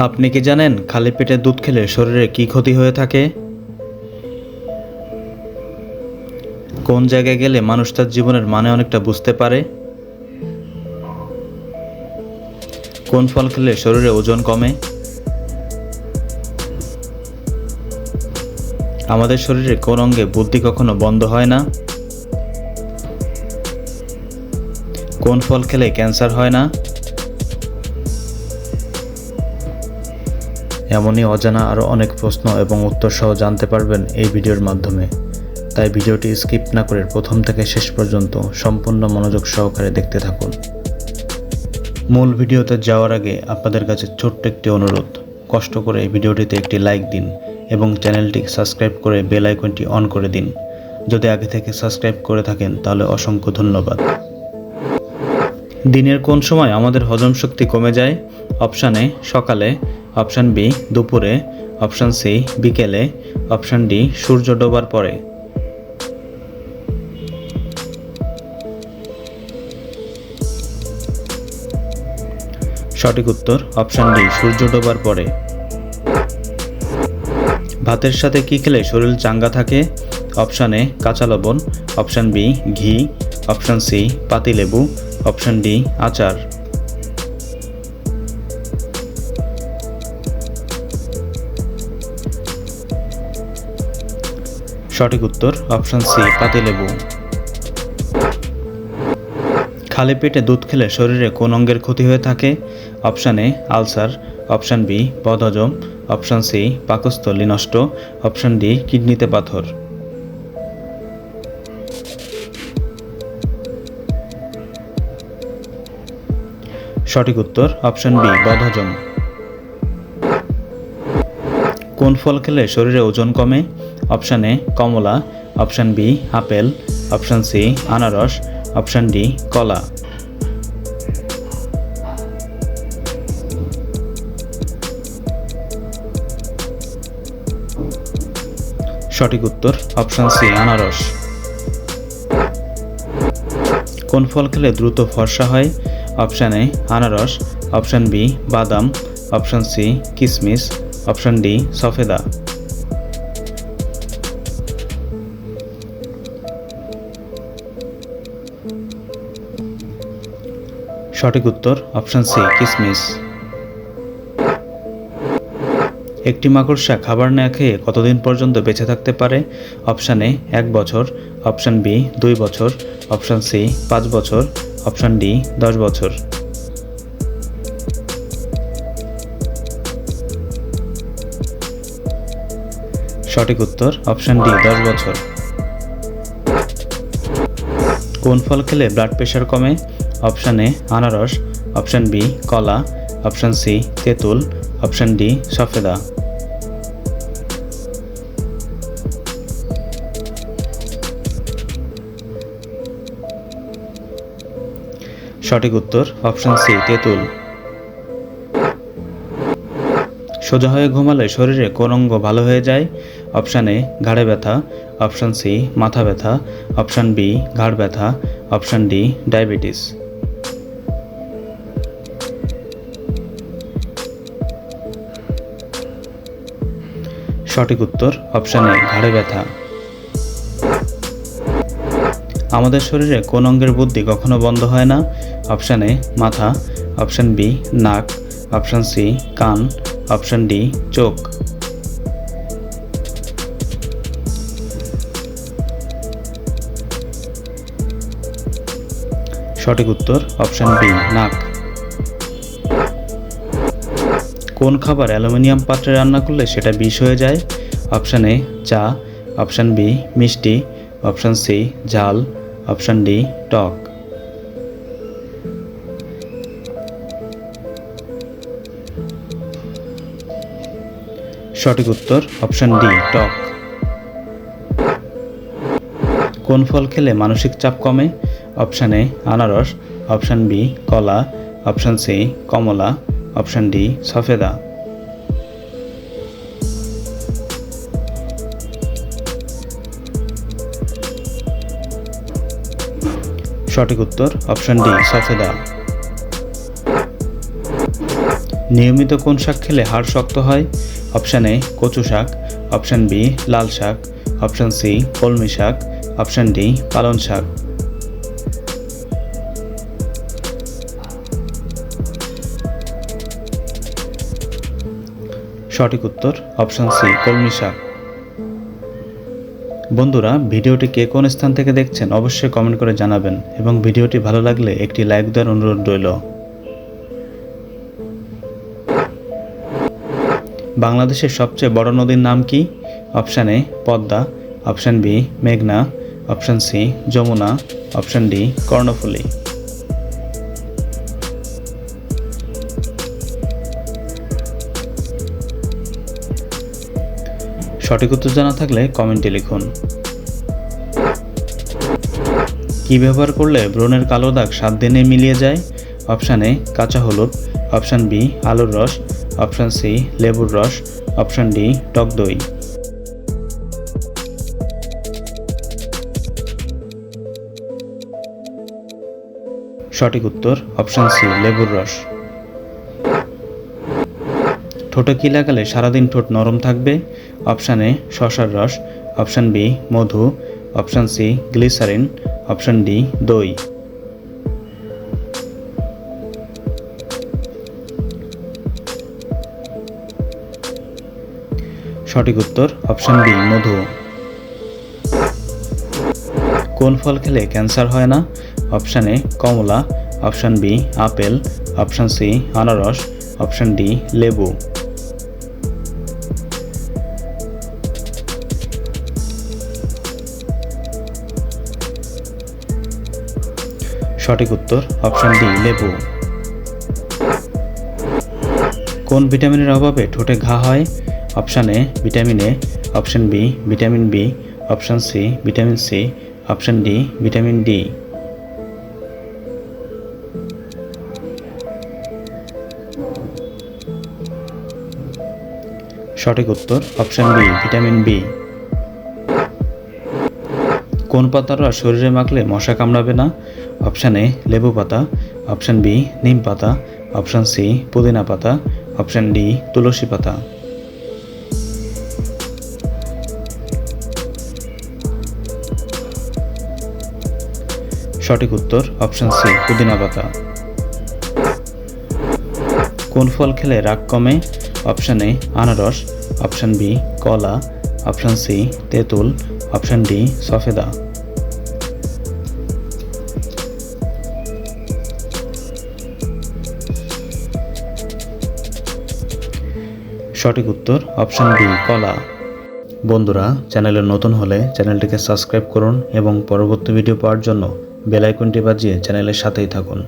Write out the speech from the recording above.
আপনি কি জানেন খালি পেটে দুধ খেলে শরীরে কি ক্ষতি হয়ে থাকে? কোন জায়গায় গেলে মানুষ তার জীবনের মানে অনেকটা বুঝতে পারে? কোন ফল খেলে শরীরে ওজন কমে? আমাদের শরীরে কোন অঙ্গে বুদ্ধি কখনো বন্ধ হয় না? কোন ফল খেলে ক্যান্সার হয় না? এমনই অজানা আরও অনেক প্রশ্ন এবং উত্তর সহ জানতে পারবেন এই ভিডিওর মাধ্যমে। তাই ভিডিওটি স্কিপ না করে প্রথম থেকে শেষ পর্যন্ত সম্পূর্ণ মনোযোগ সহকারে দেখতে থাকুন। মূল ভিডিওতে যাওয়ার আগে আপনাদের কাছে ছোট্ট একটি অনুরোধ, কষ্ট করে এই ভিডিওটিতে একটি লাইক দিন এবং চ্যানেলটি সাবস্ক্রাইব করে বেল আইকনটি অন করে দিন। যদি আগে থেকে সাবস্ক্রাইব করে থাকেন তাহলে অসংখ্য ধন্যবাদ। দিনের কোন সময় আমাদের হজম শক্তি কমে যায়? অপশান এ সকালে, অপশান বি দুপুরে, অপশান সি বিকেলে, অপশান ডি সূর্য ডোবার পরে। সঠিক উত্তর অপশান ডি সূর্য ডোবার পরে। ভাতের সাথে কি খেলে শরীর চাঙ্গা থাকে? অপশান এ কাঁচা লবণ, অপশান বি ঘি, অপশান সি পাতিলেবু, অপশান ডি আচার। সঠিক উত্তর অপশান সি পাতিলেবু। খালি পেটে দুধ খেলে শরীরে কোন অঙ্গের ক্ষতি হয়ে থাকে? Option A ulcer, option B বদহজম, অপশান সি পাকস্থলী নষ্ট, অপশান ডি কিডনিতে পাথর। সঠিক উত্তর অপশান বি বদহজম। কোন ফল খেলে শরীরে ওজন কমে? অপশান এ কমলা, option B apple, option C আনারস, অপশান ডি কলা। সঠিক উত্তর অপশান সি আনারস। কোন ফল খেলে দ্রুত ফর্সা হয়? অপশান এ আনারস, অপশান বি বাদাম, অপশান সি কিশমিশ, অপশান ডি সফেদা। সঠিক উত্তর অপশান সি কিশমিশ। একটি মাকড়সা খাবার না খেয়ে কতদিন পর্যন্ত বেঁচে থাকতে পারে? অপশান এ 1 বছর, অপশান বি 2 বছর, অপশান সি 5 বছর, অপশান ডি 10 বছর। সঠিক উত্তর অপশান ডি 10 বছর। কোন ফল খেলে ব্লাড প্রেশার কমে? অপশান এ আনারস, অপশান বি কলা, অপশান সি তেঁতুল, অপশান ডি সফেদা। সঠিক উত্তর অপশান সি তেঁতুল। সোজা হয়ে ঘুমালে শরীরে কোন অঙ্গ ভালো হয়ে যায়? অপশান এ ঘাড়ে ব্যথা, অপশান সি মাথা ব্যথা, অপশান বি ঘাড় ব্যথা, অপশান ডি ডায়াবেটিস। সঠিক উত্তর অপশান এ ঘাড়ে ব্যথা। আমাদের শরীরে কোন অঙ্গের বুদ্ধি কখনো বন্ধ হয় না? অপশান এ মাথা, অপশান বি নাক, অপশান সি কান, অপশান ডি চোখ। সঠিক উত্তর অপশান বি নাক। কোন খাবার অ্যালুমিনিয়াম পাত্রে রান্না করলে সেটা বিষ হয়ে যায়? অপশান এ চা, অপশান বি মিষ্টি, অপশান সি ঝাল, অপশান ডি টক। সঠিক উত্তর অপশান ডি টক। কোন ফল খেলে মানসিক চাপ কমে? অপশান এ আনারস, অপশান বি কলা, অপশান সি কমলা, অপশান ডি সফেদা। সঠিক উত্তর অপশান ডি সফেদা। নিয়মিত কোন শাক খেলে হাড় শক্ত হয়? অপশান এ কচু শাক, অপশান বি লাল শাক, অপশান সি কলমি শাক, অপশান ডি পালং শাক। সঠিক উত্তর অপশান সি কলমি শাক। বন্ধুরা, ভিডিওটি কে কোন স্থান থেকে দেখছেন অবশ্যই কমেন্ট করে জানাবেন এবং ভিডিওটি ভালো লাগলে একটি লাইক দেওয়ার অনুরোধ রইল। বাংলাদেশের সবচেয়ে বড় নদীর নাম কি? Option A Padma, option B মেঘনা, option C Jamuna, option D Karnaphuli. সঠিক উত্তর জানা থাকলে কমেন্টে লিখুন। কি ব্যবহার করলে ব্রণের কালো দাগ 7 দিনে মিলিয়ে যায়? অপশান এ কাঁচা হলুদ, অপশান বি আলুর রস, অপশান সি লেবুর রস, অপশান ডি টক দই। সঠিক উত্তর অপশান সি লেবুর রস। ঠোঁটে কি লাগালে সারাদিন ঠোঁট নরম থাকবে? অপশান এ শসার রস, অপশান বি মধু, option C glycerine, option D দই। সঠিক উত্তর অপশান বি মধু। কোন ফল খেলে ক্যান্সার হয় না? অপশান এ কমলা, option B apple, option C আনারস, অপশান ডি লেবু। সঠিক উত্তর অপশান ডি লেবু। কোন ভিটামিনের অভাবে ঠোঁটে ঘা হয়? Option A vitamin A, option B vitamin B, option C vitamin C, option D vitamin D. সঠিক উত্তর অপশান বি ভিটামিন বি। কোন পাতার রস শরীরে মাখলে মশা কামড়াবে না? অপশান এ লেবু পাতা, অপশান বি নিম পাতা, অপশান সি পুদিনা পাতা, অপশান ডি তুলসী পাতা। সঠিক উত্তর অপশান সি পুদিনা পাতা। কোন ফল খেলে রাগ কমে? অপশান এ আনারস, অপশান বি কলা, অপশান সি তেঁতুল, অপশান ডি সফেদা। সঠিক উত্তর অপশান বি কলা। বন্ধুরা, চ্যানেলে নতুন হলে চ্যানেলটিকে সাবস্ক্রাইব করুন এবং পরবর্তী ভিডিও পাওয়ার জন্য বেল আইকনটি বাজিয়ে চ্যানেলের সাথেই থাকুন।